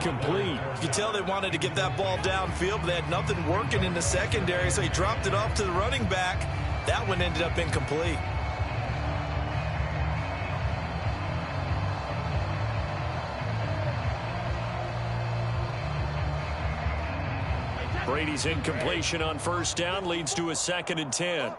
incomplete. You could tell they wanted to get that ball downfield, but they had nothing working in the secondary, so he dropped it off to the running back. That one ended up incomplete. Brady's incompletion on first down leads to a 2nd and 10.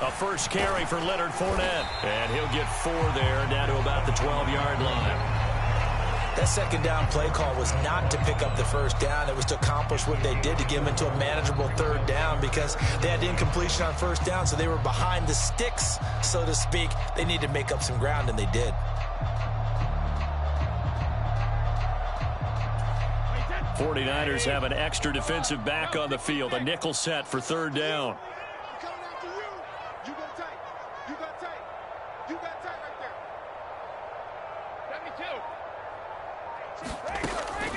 A first carry for Leonard Fournette. And he'll get 4 there, down to about the 12-yard line. That second down play call was not to pick up the first down. It was to accomplish what they did, to get them into a manageable 3rd down, because they had incompletion on first down, so they were behind the sticks, so to speak. They needed to make up some ground, and they did. 49ers have an extra defensive back on the field, a nickel set for 3rd down.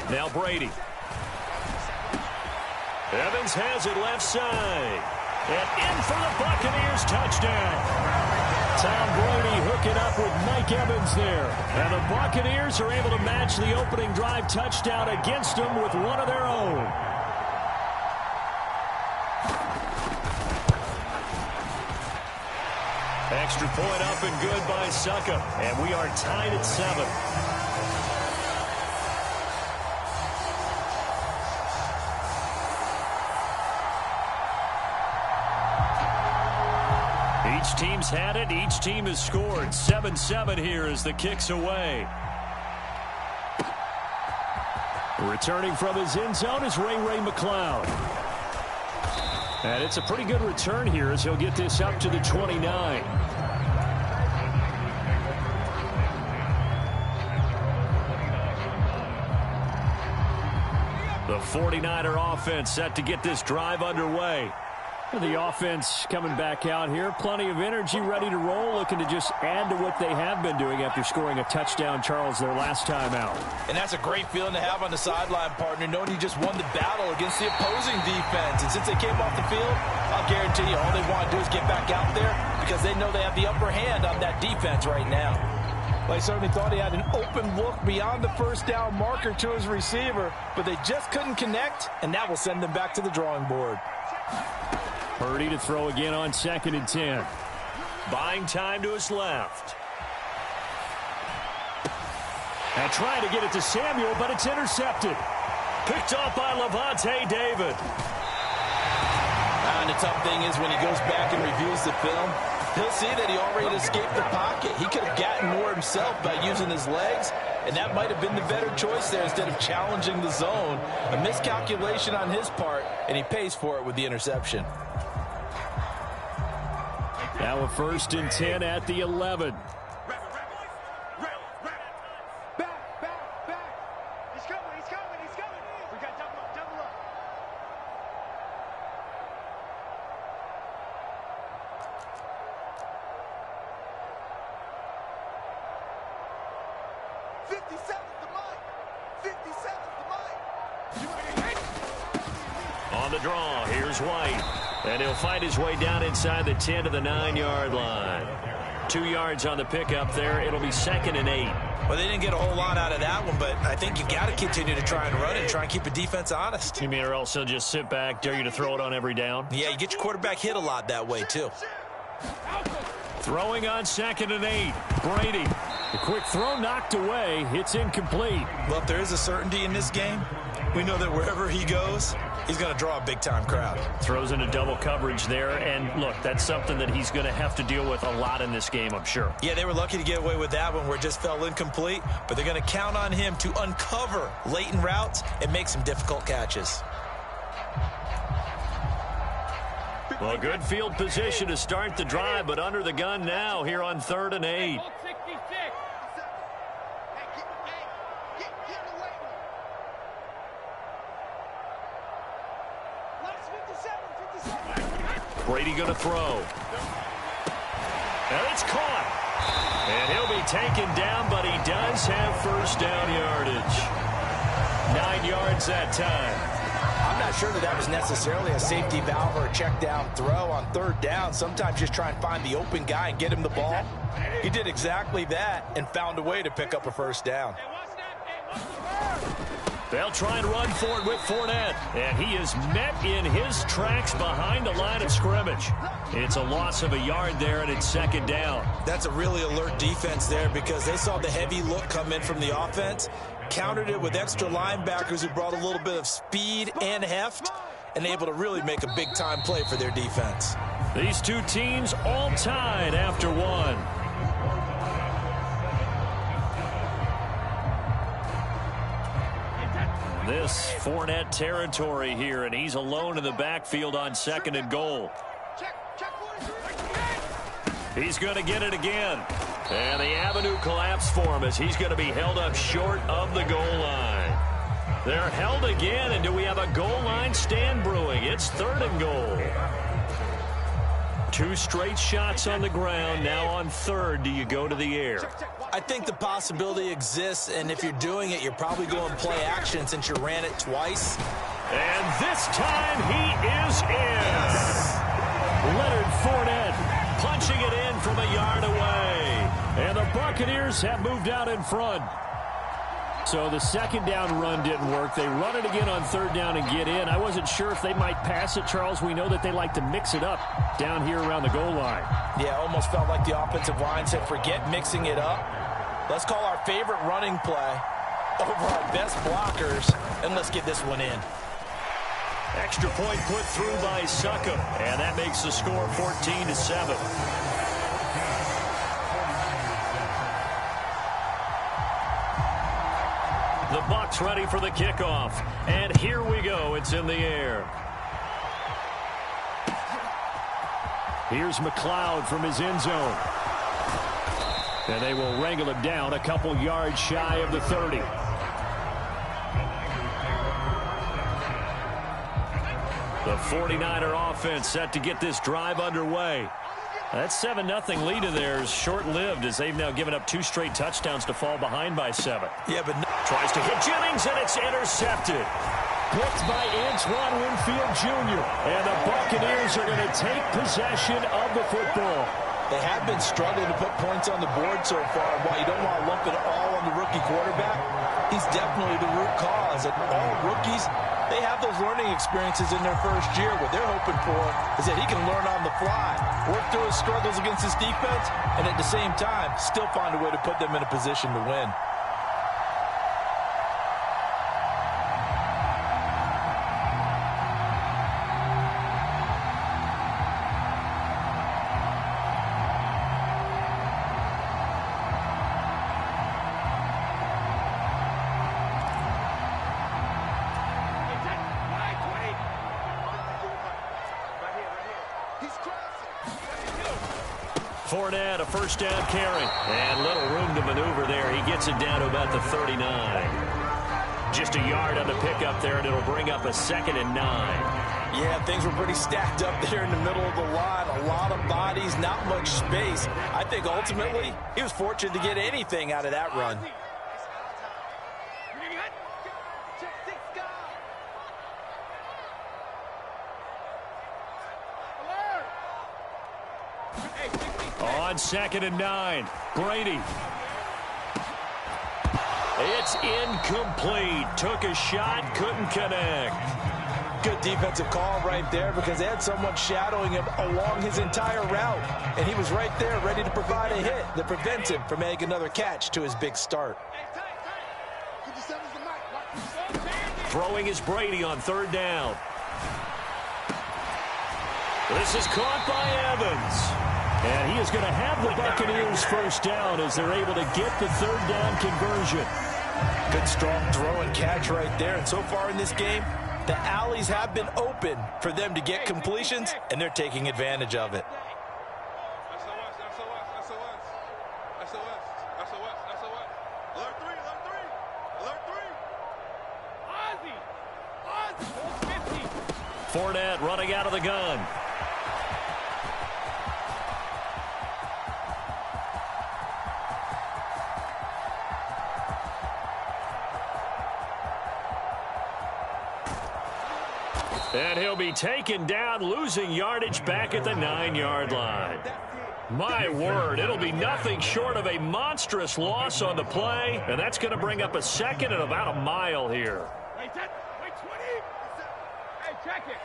Now Brady. Evans has it left side. And in for the Buccaneers touchdown. Tom Brady hooking up with Mike Evans there. And the Buccaneers are able to match the opening drive touchdown against them with one of their own. Extra point up and good by Succop. And we are tied at 7. Each team's had it. Each team has scored. 7-7 here as the kick's away. Returning from his end zone is Ray McCloud. And it's a pretty good return here as he'll get this up to the 29. The 49er offense set to get this drive underway. The offense coming back out here. Plenty of energy, ready to roll, looking to just add to what they have been doing after scoring a touchdown, Charles, their last time out. And that's a great feeling to have on the sideline, partner, knowing you just won the battle against the opposing defense. And since they came off the field, I'll guarantee you all they want to do is get back out there, because they know they have the upper hand on that defense right now. Well, I certainly thought he had an open look beyond the first down marker to his receiver, but they just couldn't connect, and that will send them back to the drawing board. Purdy to throw again on 2nd and 10. Buying time to his left. And trying to get it to Samuel, but it's intercepted. Picked off by Lavonte David. And the tough thing is when he goes back and reviews the film, he'll see that he already escaped the pocket. He could have gotten more himself by using his legs, and that might have been the better choice there instead of challenging the zone. A miscalculation on his part, and he pays for it with the interception. Now a 1st and 10 at the 11. On the draw, here's White. And he'll fight his way down inside the 10 to the 9-yard line. 2 yards on the pickup there. It'll be 2nd and 8. Well, they didn't get a whole lot out of that one, but I think you got to continue to try and run it, try and keep the defense honest. You mean or else they'll just sit back, dare you to throw it on every down? Yeah, you get your quarterback hit a lot that way, too. Throwing on 2nd and 8. Brady. The quick throw knocked away. It's incomplete. Well, if there is a certainty in this game, we know that wherever he goes, he's going to draw a big-time crowd. Throws into double coverage there, and look, that's something that he's going to have to deal with a lot in this game, I'm sure. Yeah, they were lucky to get away with that one where it just fell incomplete, but they're going to count on him to uncover latent routes and make some difficult catches. Well, good field position to start the drive, but under the gun now here on 3rd and 8. Brady going to throw. And it's caught. And he'll be taken down, but he does have first down yardage. 9 yards that time. I'm not sure that was necessarily a safety valve or a check down throw on third down. Sometimes just try and find the open guy and get him the ball. He did exactly that and found a way to pick up a first down. They'll try and run for it with Fournette, and he is met in his tracks behind the line of scrimmage. It's a loss of a yard there, and it's second down. That's a really alert defense there because they saw the heavy look come in from the offense, countered it with extra linebackers who brought a little bit of speed and heft, and able to really make a big-time play for their defense. These two teams all tied after one. This Fournette territory here, and he's alone in the backfield on second and goal. He's going to get it again. And the avenue collapsed for him as he's going to be held up short of the goal line. They're held again, and do we have a goal line stand brewing? It's third and goal. 2 straight shots on the ground. Now on third, do you go to the air? I think the possibility exists, and if you're doing it, you're probably going play action since you ran it twice. And this time he is in. Leonard Fournette punching it in from a yard away. And the Buccaneers have moved out in front. So the second down run didn't work. They run it again on third down and get in. I wasn't sure if they might pass it, Charles. We know that they like to mix it up down here around the goal line. Yeah, almost felt like the offensive line said, forget mixing it up. Let's call our favorite running play over our best blockers, and let's get this one in. Extra point put through by Succop, and that makes the score 14-7. The Bucs ready for the kickoff, and here we go. It's in the air. Here's McLeod from his end zone. And they will wrangle him down a couple yards shy of the 30. The 49er offense set to get this drive underway. That 7-0 lead of theirs short-lived as they've now given up 2 straight touchdowns to fall behind by 7. Yeah, but tries to hit Jennings, and it's intercepted. Picked by Antoine Winfield Jr. And the Buccaneers are going to take possession of the football. They have been struggling to put points on the board so far. While you don't want to lump it all on the rookie quarterback, he's definitely the root cause. And all rookies, they have those learning experiences in their first year. What they're hoping for is that he can learn on the fly, work through his struggles against his defense, and at the same time, still find a way to put them in a position to win. Fournette, a first down carry. And little room to maneuver there. He gets it down to about the 39. Just a yard on the pickup there, and it'll bring up a 2nd and 9. Yeah, things were pretty stacked up there in the middle of the line. A lot of bodies, not much space. I think ultimately he was fortunate to get anything out of that run. On 2nd and 9, Brady. It's incomplete. Took a shot, couldn't connect. Good defensive call right there because they had someone shadowing him along his entire route. And he was right there ready to provide a hit that prevents him from making another catch to his big start. Throwing is Brady on 3rd down. This is caught by Evans. And he is going to have the Buccaneers first down as they're able to get the 3rd down conversion. Good strong throw and catch right there. And so far in this game, the alleys have been open for them to get completions, and they're taking advantage of it. Fournette running out of the gun. And he'll be taken down, losing yardage back at the 9-yard line. My word, it'll be nothing short of a monstrous loss on the play, and that's going to bring up a second and about a mile here. Wait, 20. Hey, check it.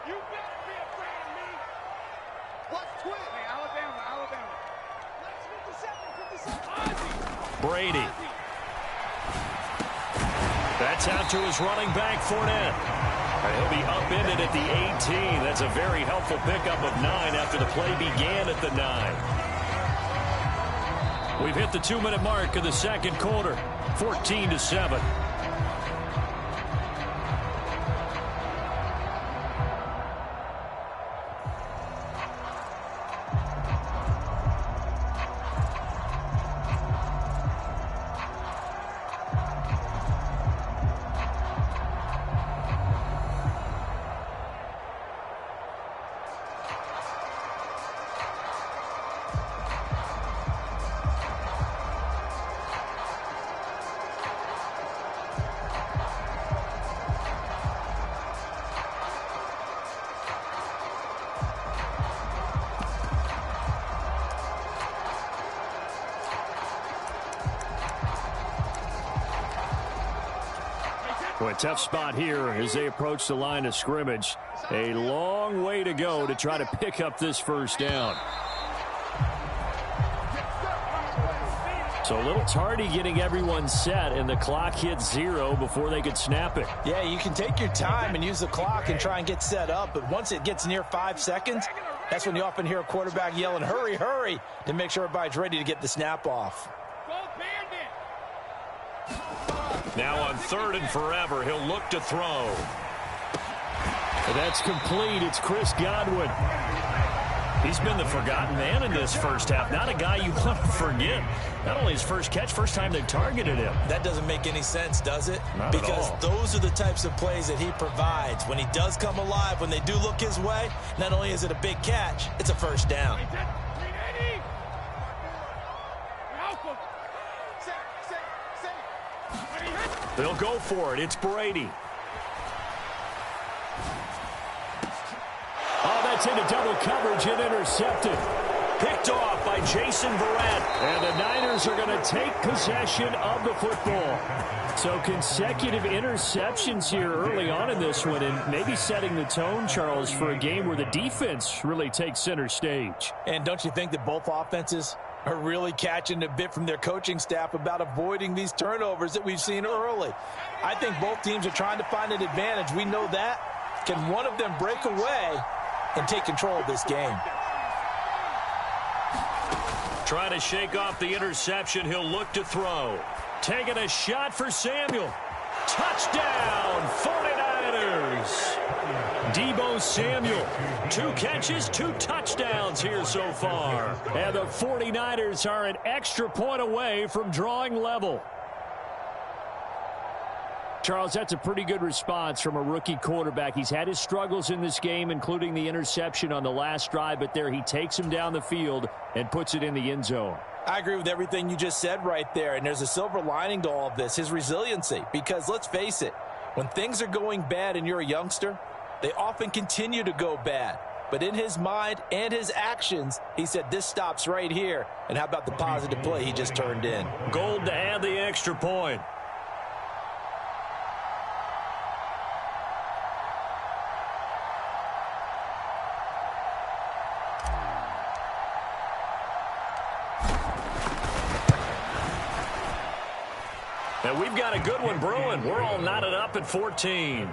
You better be afraid of me. What's 20? Hey, Alabama. Let's 57. Brady. That's out to his running back, Fournette. And he'll be upended at the 18. That's a very helpful pickup of 9 after the play began at the 9. We've hit the 2-minute mark of the second quarter, 14-7. Boy, a tough spot here as they approach the line of scrimmage. A long way to go to try to pick up this first down. So a little tardy getting everyone set, and the clock hits 0 before they could snap it. Yeah, you can take your time and use the clock and try and get set up, but once it gets near 5 seconds, that's when you often hear a quarterback yelling, hurry, hurry, to make sure everybody's ready to get the snap off. Now on 3rd and forever, he'll look to throw. That's complete. It's Chris Godwin. He's been the forgotten man in this first half. Not a guy you want to forget. Not only his first catch, first time they've targeted him. That doesn't make any sense, does it? Not because at all. Those are the types of plays that he provides. When he does come alive, when they do look his way, not only is it a big catch, it's a first down. They'll go for it. It's Brady. Oh, that's into double coverage and intercepted. Picked off by Jason Verrett. And the Niners are going to take possession of the football. So consecutive interceptions here early on in this one, and maybe setting the tone, Charles, for a game where the defense really takes center stage. And don't you think that both offenses are really catching a bit from their coaching staff about avoiding these turnovers that we've seen early? I think both teams are trying to find an advantage. We know that. Can one of them break away and take control of this game? Trying to shake off the interception. He'll look to throw. Taking a shot for Samuel. Touchdown, 49ers. Deebo Samuel. 2 catches, 2 touchdowns here so far. And the 49ers are an extra point away from drawing level. Charles, that's a pretty good response from a rookie quarterback. He's had his struggles in this game, including the interception on the last drive, but there he takes him down the field and puts it in the end zone. I agree with everything you just said right there, and there's a silver lining to all of this, his resiliency. Because let's face it, when things are going bad and you're a youngster, they often continue to go bad. But in his mind and his actions, he said this stops right here. And how about the positive play he just turned in? Gold to add the extra point. And we've got a good one brewing. We're all knotted up at 14.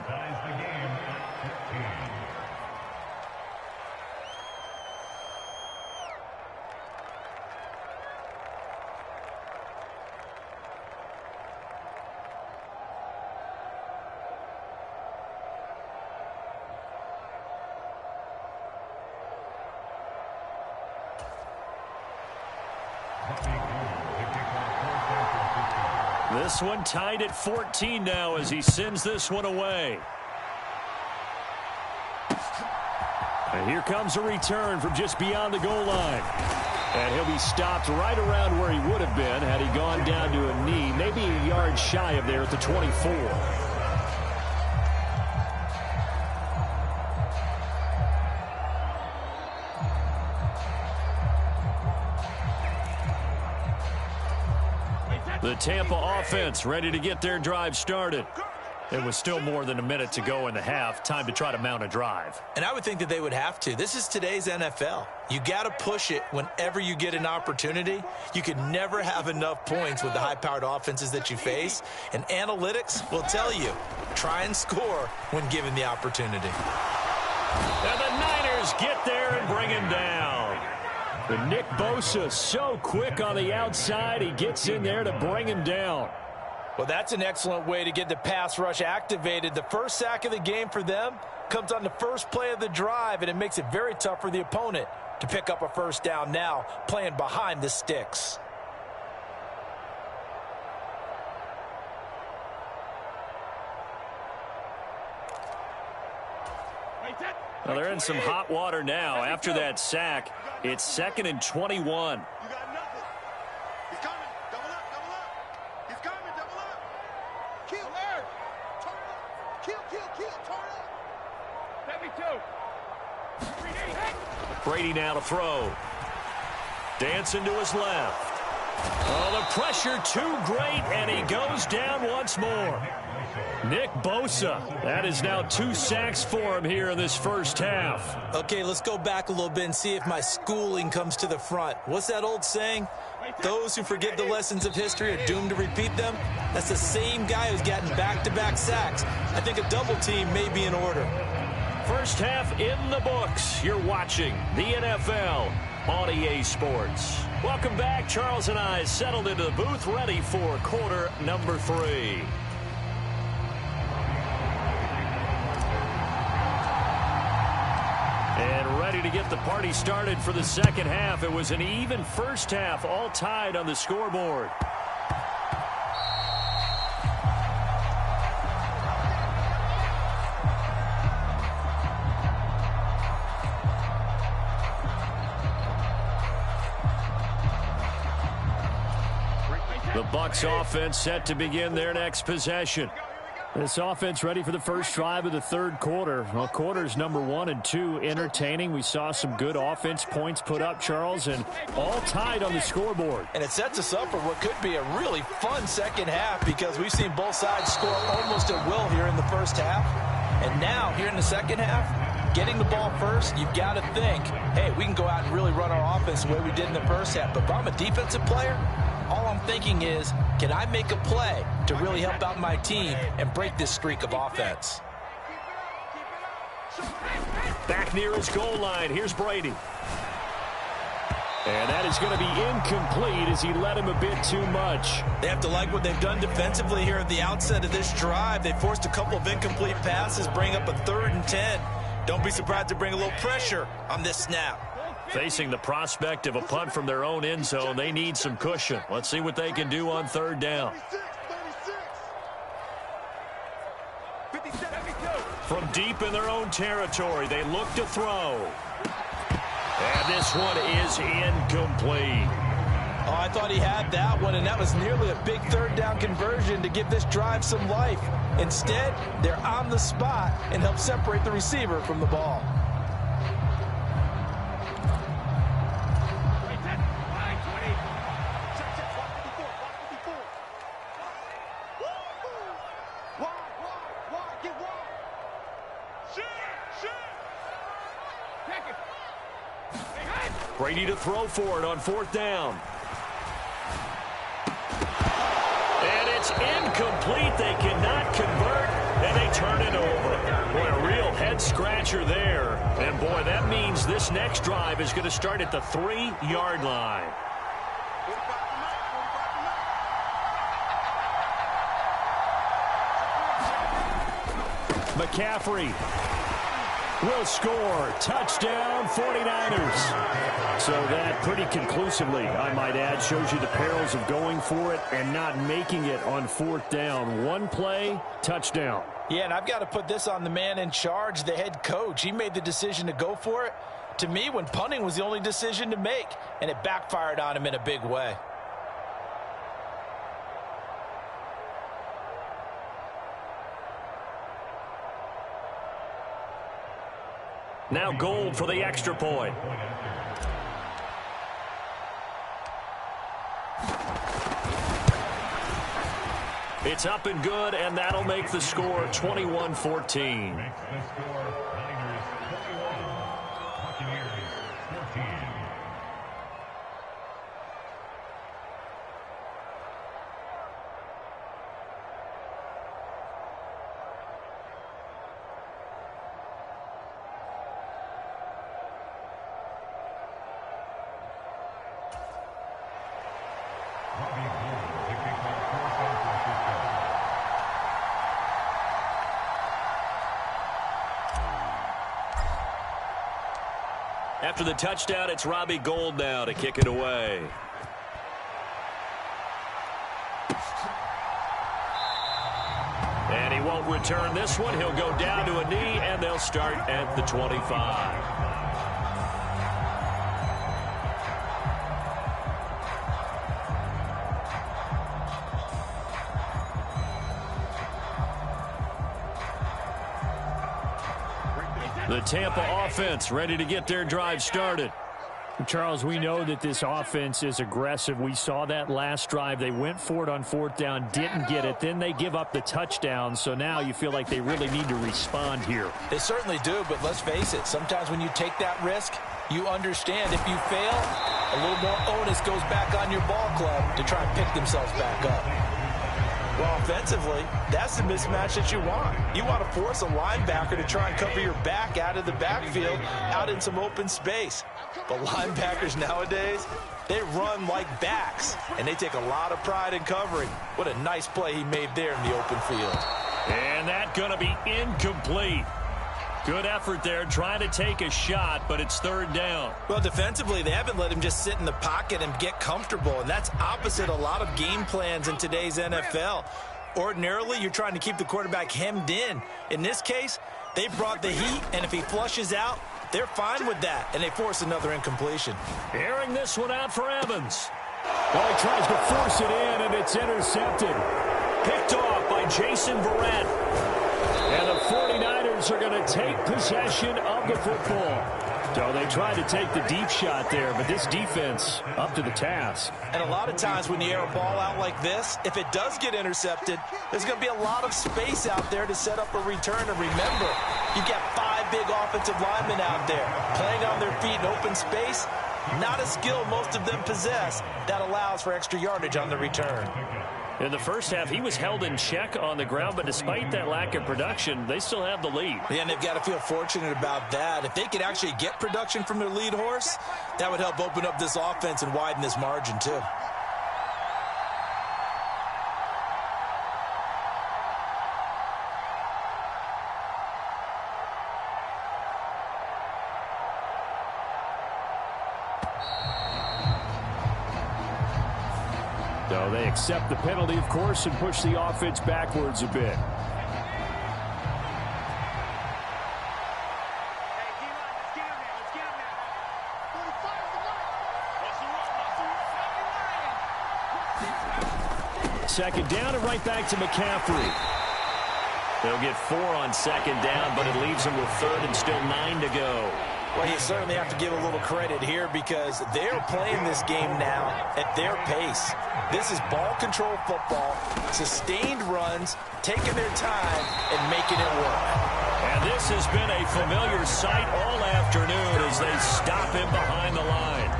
This one tied at 14 now as he sends this one away. And here comes a return from just beyond the goal line. And he'll be stopped right around where he would have been had he gone down to a knee, maybe a yard shy of there at the 24. The Tampa offense ready to get their drive started. It was still more than a minute to go in the half. Time to try to mount a drive. And I would think that they would have to. This is today's NFL. You got to push it whenever you get an opportunity. You can never have enough points with the high-powered offenses that you face. And analytics will tell you, try and score when given the opportunity. And the Niners get there and bring him down. But Nick Bosa so quick on the outside. He gets in there to bring him down. Well, that's an excellent way to get the pass rush activated. The first sack of the game for them comes on the first play of the drive, and it makes it very tough for the opponent to pick up a first down now, playing behind the sticks. Well, they're in some hot water now. After that sack, it's 2nd and 21. Brady now to throw. Dancing to his left. Oh, the pressure too great, and he goes down once more. Nick Bosa, that is now 2 sacks for him here in this first half. Okay, let's go back a little bit and see if my schooling comes to the front. What's that old saying? Those who forget the lessons of history are doomed to repeat them. That's the same guy who's gotten back-to-back sacks. I think a double team may be in order. First half in the books. You're watching the NFL on EA Sports. Welcome back. Charles and I settled into the booth, ready for quarter number 3. And ready to get the party started for the second half. It was an even first half, all tied on the scoreboard. The Bucs offense set to begin their next possession. This offense ready for the first drive of the third quarter. Well, quarters number 1 and 2 entertaining. We saw some good offense points put up, Charles, and all tied on the scoreboard. And it sets us up for what could be a really fun second half because we've seen both sides score almost at will here in the first half. And now, here in the second half, getting the ball first, you've got to think, hey, we can go out and really run our offense the way we did in the first half. But if I'm a defensive player, all I'm thinking is, can I make a play to really help out my team and break this streak of offense? Back near his goal line, here's Brady. And that is going to be incomplete as he led him a bit too much. They have to like what they've done defensively here at the outset of this drive. They forced a couple of incomplete passes, bring up a 3rd and 10. Don't be surprised to bring a little pressure on this snap. Facing the prospect of a punt from their own end zone, they need some cushion. Let's see what they can do on 3rd down. From deep in their own territory, they look to throw. And this one is incomplete. Oh, I thought he had that one, and that was nearly a big 3rd down conversion to give this drive some life. Instead, they're on the spot and help separate the receiver from the ball. Brady to throw for it on 4th down. And it's incomplete. They cannot convert, and they turn it over. Boy, a real head-scratcher there. And, boy, that means this next drive is going to start at the 3-yard line. McCaffrey will score. Touchdown, 49ers. So that pretty conclusively, I might add, shows you the perils of going for it and not making it on 4th down. One play, touchdown. Yeah, and I've got to put this on the man in charge, the head coach. He made the decision to go for it. To me, when punting was the only decision to make, and it backfired on him in a big way. Now Gold for the extra point. It's up and good, and that'll make the score 21-14. After the touchdown, it's Robbie Gould now to kick it away. And he won't return this one. He'll go down to a knee, and they'll start at the 25. The Tampa offense ready to get their drive started. Charles, we know that this offense is aggressive. We saw that last drive. They went for it on fourth down, didn't get it. Then they give up the touchdown. So now you feel like they really need to respond here. They certainly do, but let's face it. Sometimes when you take that risk, you understand if you fail, a little more onus goes back on your ball club to try and pick themselves back up. Well, offensively, that's the mismatch that you want. You want to force a linebacker to try and cover your back out of the backfield, out in some open space. But linebackers nowadays, they run like backs, and they take a lot of pride in covering. What a nice play he made there in the open field. And that's going to be incomplete. Good effort there, trying to take a shot, but it's third down. Well, defensively, they haven't let him just sit in the pocket and get comfortable, and that's opposite a lot of game plans in today's NFL. Ordinarily, you're trying to keep the quarterback hemmed in. In this case, they brought the heat, and if he flushes out, they're fine with that, and they force another incompletion. Airing this one out for Evans. Well, he tries to force it in, and it's intercepted. Picked off by Jason Verrett. And the 49ers are going to take possession of the football. So they tried to take the deep shot there, but this defense up to the task. And a lot of times when you air a ball out like this, if it does get intercepted, there's going to be a lot of space out there to set up a return. And remember, you've got 5 big offensive linemen out there playing on their feet in open space. Not a skill most of them possess that allows for extra yardage on the return. In the first half, he was held in check on the ground, but despite that lack of production, they still have the lead. Yeah, and they've got to feel fortunate about that. If they could actually get production from their lead horse, that would help open up this offense and widen this margin too. So they accept the penalty, of course, and push the offense backwards a bit. Second down and right back to McCaffrey. They'll get 4 on second down, but it leaves them with third and still 9 to go. Well, you certainly have to give a little credit here because they're playing this game now at their pace. This is ball control football, sustained runs, taking their time and making it work. And this has been a familiar sight all afternoon as they stop him behind the line.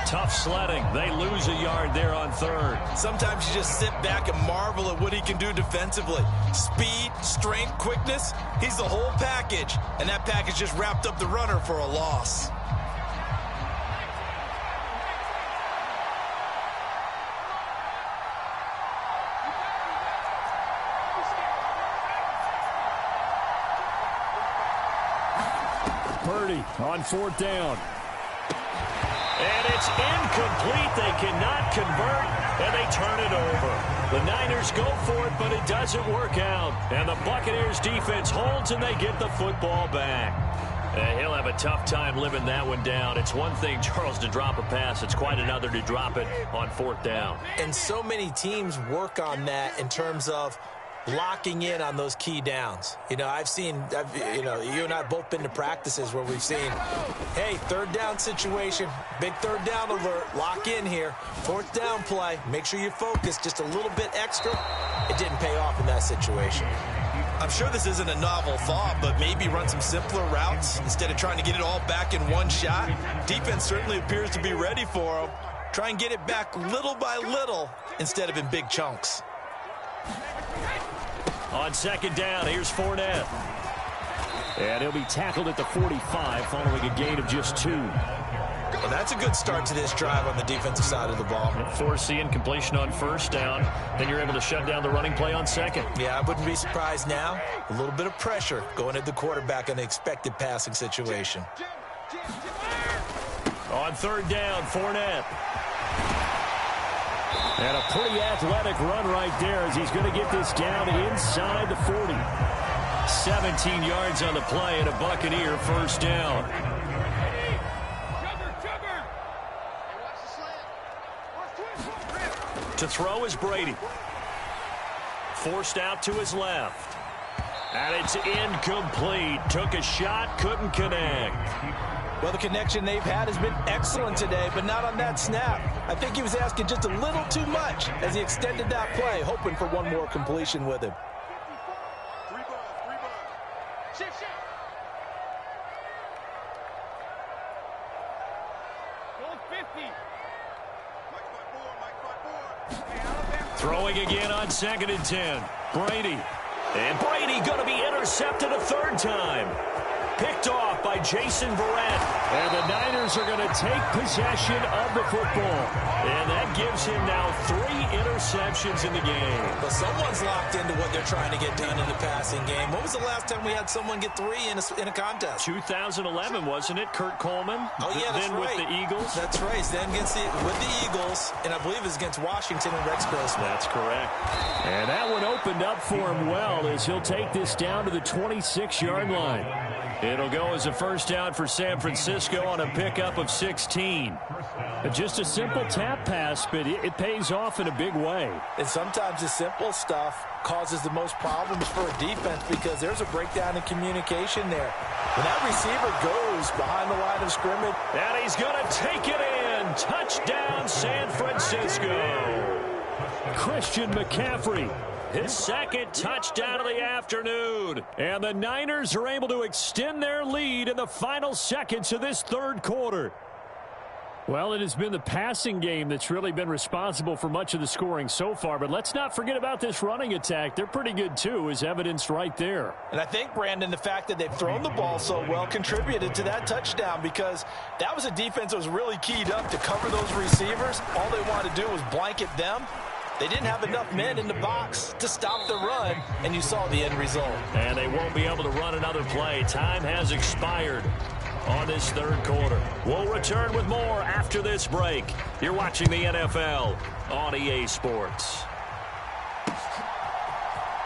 Tough sledding. They lose a yard there on third. Sometimes you just sit back and marvel at what he can do defensively. Speed, strength, quickness, he's the whole package. And that package just wrapped up the runner for a loss. Purdy on fourth down. And it's incomplete. They cannot convert, and they turn it over. The Niners go for it, but it doesn't work out. And the Buccaneers defense holds, and they get the football back. He'll have a tough time living that one down. It's one thing, Charles, to drop a pass. It's quite another to drop it on fourth down. And so many teams work on that in terms of locking in on those key downs. You know, you and I have both been to practices where we've seen, hey, third down situation, big third down alert, lock in here. Fourth down play, make sure you focus just a little bit extra. it didn't pay off in that situation. I'm sure this isn't a novel thought, but maybe run some simpler routes instead of trying to get it all back in one shot. Defense certainly appears to be ready for him. Try and get it back little by little instead of in big chunks. On second down, here's Fournette. And he'll be tackled at the 45 following a gain of just 2. Well, that's a good start to this drive on the defensive side of the ball. Force the incompletion on first down. Then you're able to shut down the running play on second. Yeah, I wouldn't be surprised now. A little bit of pressure going at the quarterback in the expected passing situation. On third down, Fournette. And a pretty athletic run right there as he's going to get this down inside the 40. 17 yards on the play and a Buccaneer first down. To throw is Brady. Forced out to his left. And it's incomplete. Took a shot, couldn't connect. Well, the connection they've had has been excellent today, but not on that snap. I think he was asking just a little too much as he extended that play, hoping for one more completion with him. Throwing again on second and 10. Brady. And Brady going to be intercepted a third time. Picked off by Jason Verrett. And the Niners are going to take possession of the football. And that gives him now 3 interceptions in the game. But someone's locked into what they're trying to get done in the passing game. When was the last time we had someone get 3 in a contest? 2011, wasn't it? Kurt Coleman. Oh, yeah, that's then right. With the Eagles. That's right. Then with the Eagles, and I believe it was against Washington and Rex Grossman. That's correct. And that one opened up for him well as he'll take this down to the 26-yard line. It'll go as a first down for San Francisco on a pickup of 16. Just a simple tap pass, but it pays off in a big way. And sometimes the simple stuff causes the most problems for a defense because there's a breakdown in communication there. When that receiver goes behind the line of scrimmage. And he's going to take it in. Touchdown, San Francisco. Christian McCaffrey. His second touchdown of the afternoon. And the Niners are able to extend their lead in the final seconds of this third quarter. Well, it has been the passing game that's really been responsible for much of the scoring so far. But let's not forget about this running attack. They're pretty good, too, as evidenced right there. And I think, Brandon, the fact that they've thrown the ball so well contributed to that touchdown because that was a defense that was really keyed up to cover those receivers. All they wanted to do was blanket them. They didn't have enough men in the box to stop the run, and you saw the end result. And they won't be able to run another play. Time has expired on this third quarter. We'll return with more after this break. You're watching the NFL on EA Sports.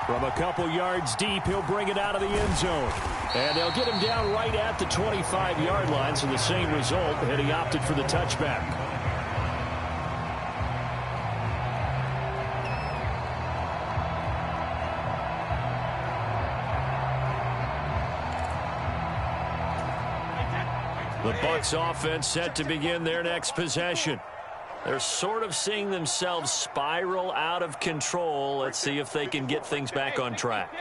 From a couple yards deep, he'll bring it out of the end zone. And they'll get him down right at the 25-yard line, so the same result, and he opted for the touchback. The Bucs offense set to begin their next possession. They're sort of seeing themselves spiral out of control. Let's see if they can get things back on track.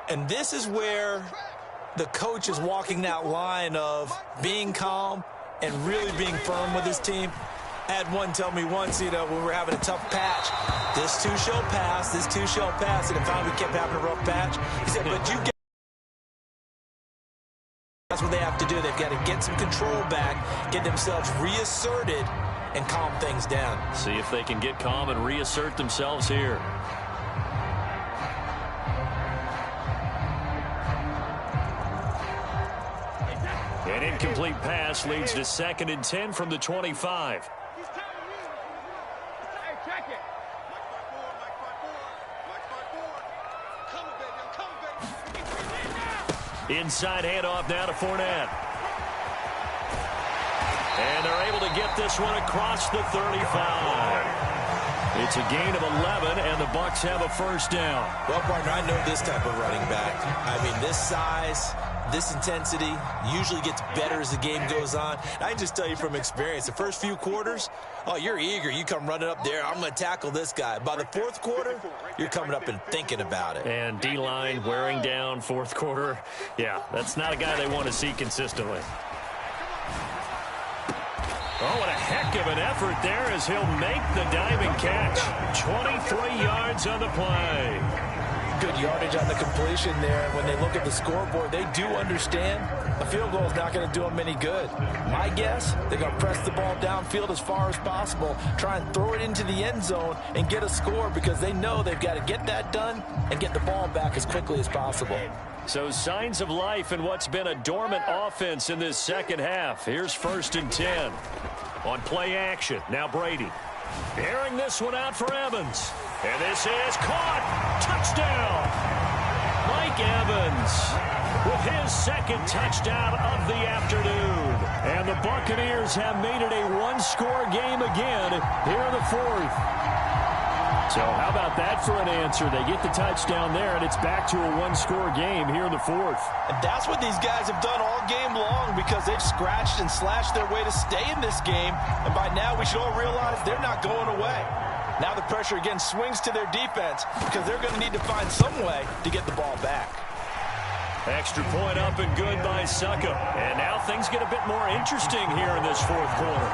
And this is where the coach is walking that line of being calm and really being firm with his team. I had one tell me once, when we were having a tough patch, this too shall pass, this too shall pass. And finally we kept having a rough patch. He said, but you get. That's what they have to do. They've got to get some control back, get themselves reasserted, and calm things down. See if they can get calm and reassert themselves here. An incomplete pass leads to 2nd and 10 from the 25. Inside handoff now to Fournette. And they're able to get this one across the 35. It's a gain of 11, and the Bucs have a first down. Well, partner, I know this type of running back. I mean, this size, this intensity usually gets better as the game goes on. I can just tell you from experience, the first few quarters, oh, you're eager. You come running up there, I'm going to tackle this guy. By the fourth quarter, you're coming up and thinking about it. And D-line wearing down fourth quarter. Yeah, that's not a guy they want to see consistently. Oh, what a heck of an effort there as he'll make the diving catch. 23 yards on the play. Good yardage on the completion there. When they look at the scoreboard, they do understand a field goal is not going to do them any good. My guess, they're going to press the ball downfield as far as possible, try and throw it into the end zone and get a score because they know they've got to get that done and get the ball back as quickly as possible. So signs of life in what's been a dormant offense in this second half. Here's 1st and 10. On play action, now Brady. Airing this one out for Evans. And this is caught. Touchdown. Mike Evans with his second touchdown of the afternoon. And the Buccaneers have made it a one-score game again here in the fourth. So how about that for an answer? They get the touchdown there, and it's back to a one-score game here in the fourth. And that's what these guys have done all game long because they've scratched and slashed their way to stay in this game. And by now, we should all realize they're not going away. Now the pressure again swings to their defense because they're going to need to find some way to get the ball back. Extra point up and good by Succop. And now things get a bit more interesting here in this fourth quarter.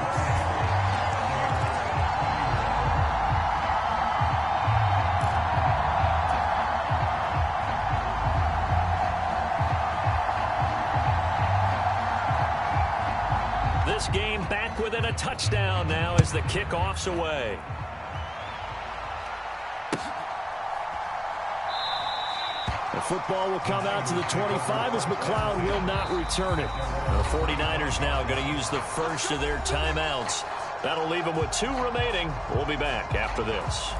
This game back within a touchdown now as the kickoff's away. The football will come out to the 25 as McLeod will not return it. The 49ers now going to use the first of their timeouts. That'll leave them with 2 remaining. We'll be back after this.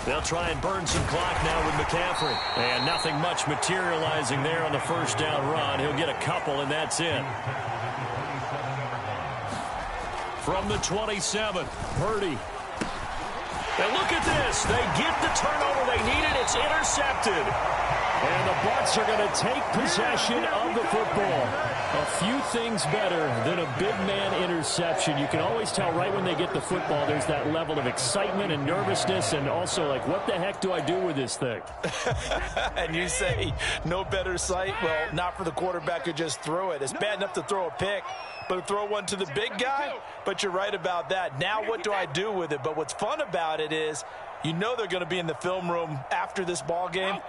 They'll try and burn some clock now with McCaffrey. And nothing much materializing there on the first down run. He'll get a couple, and that's it. From the 27, Purdy. And look at this. They get the turnover they needed. It's intercepted. And the Bucs are going to take possession of the football. A few things better than a big man interception. You can always tell right when they get the football, there's that level of excitement and nervousness and also like, what the heck do I do with this thing? And you say no better sight? Well, not for the quarterback who just threw it. It's bad enough to throw a pick, but to throw one to the big guy? But you're right about that. Now what do I do with it? But what's fun about it is you know they're going to be in the film room after this ball game.